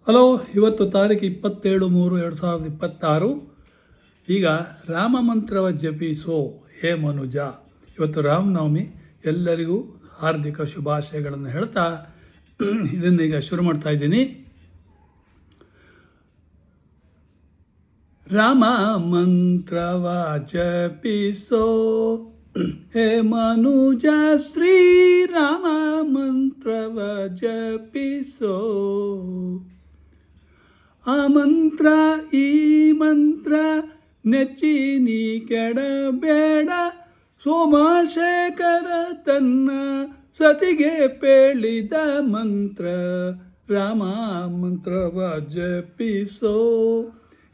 Hello, ಇವತ್ತು ತಾರೀಕು 27/3/2026. ಈಗ ರಾಮ ಮಂತ್ರವ ಜಪಿಸೋ ಹೇ ಮನುಜ. ಇವತ್ತು ರಾಮನವಮಿ. ಎಲ್ಲರಿಗೂ ಹಾರ್ದಿಕ ಶುಭಾಶಯಗಳನ್ನು ಹೇಳ್ತಾ ಇದನ್ನೀಗ ಶುರು ಮಾಡ್ತಾ ಇದ್ದೀನಿ. ರಾಮ ಮಂತ್ರವ ಜಪಿಸೋ ಹೇ ಮನುಜ, ಶ್ರೀರಾಮ ಮಂತ್ರವ ಜಪಿಸೋ. ಆ ಮಂತ್ರ ಈ ಮಂತ್ರ ನೆಚ್ಚಿ ನೀ ಕೆಡಬೇಡ. ಸೋಮಶೇಖರ ತನ್ನ ಸತಿಗೆ ಪೇಳಿದ ಮಂತ್ರ ರಾಮ ಮಂತ್ರವ ಜಪಿಸೋ.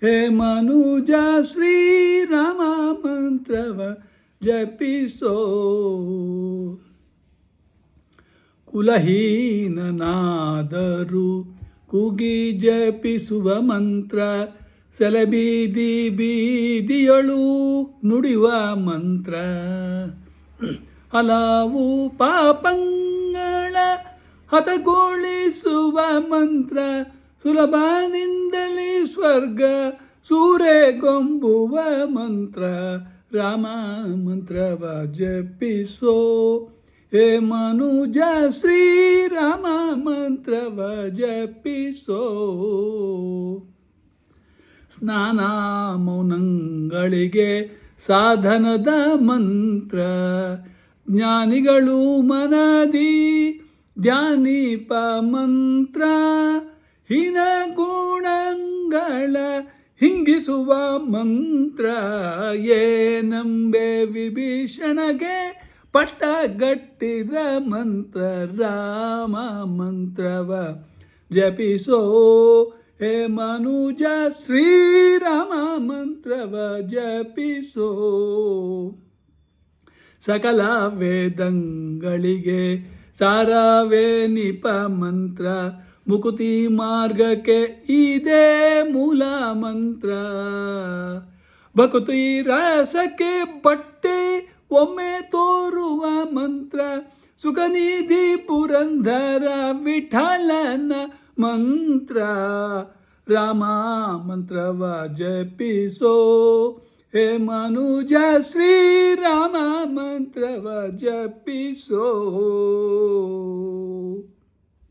ಹೇ ಮನುಜ, ಶ್ರೀರಾಮ ಮಂತ್ರವ ಜಪಿಸೋ. ಕುಲಹೀನನಾದರೂ ಕೂಗಿ ಜಪಿಸುವ ಮಂತ್ರ, ಸೆಲಬೀದಿ ಬೀದಿಯಳು ನುಡಿಯುವ ಮಂತ್ರ. ಹಲವು ಪಾಪಂಗಳ ಹತಗೊಳಿಸುವ ಮಂತ್ರ, ಸುಲಭದಿಂದಲೇ ಸ್ವರ್ಗ ಸೂರೆಗೊಂಬುವ ಮಂತ್ರ ರಾಮ ಮಂತ್ರವ ಜಪಿಸೋ. ಹೇ ಮನುಜ, ಶ್ರೀರಾಮ ಮಂತ್ರವ ಜಪಿಸೋ. ಸ್ನಾನ ಮೌನಗಳಿಗೆ ಸಾಧನದ ಮಂತ್ರ, ಜ್ಞಾನಿಗಳು ಮನದಿ ಧ್ಯಾನಿಪ ಮಂತ್ರ. ಹೀನ ಗುಣಗಳ ಹಿಂಗಿಸುವ ಮಂತ್ರ, ಏನಂಬೆ ವಿಭೀಷಣಗೆ ಪಟ್ಟಗಟ್ಟಿದ ಮಂತ್ರ ರಾಮ ಮಂತ್ರವ ಜಪಿಸೋ. ಹೇ ಮನುಜ, ಶ್ರೀರಾಮ ಮಂತ್ರವ ಜಪಿಸೋ. ಸಕಲ ವೇದಂಗಳಿಗೆ ಸಾರವೇ ನಿಪ ಮಂತ್ರ, ಮುಕುತಿ ಮಾರ್ಗಕ್ಕೆ ಇದೇ ಮೂಲ ಮಂತ್ರ. ಭಕುತಿ ರಸಕ್ಕೆ ಬಟ್ಟೆ ಒಮ್ಮೆ ತೋರುವ ಮಂತ್ರ, ಸುಖನಿಧಿ ಪುರಂದರ ವಿಠಲನ ಮಂತ್ರ ರಾಮ ಮಂತ್ರವ ಜಪಿಸೋ. ಹೇ ಮನುಜ, ಶ್ರೀರಾಮ ಮಂತ್ರವ ಜಪಿಸೋ.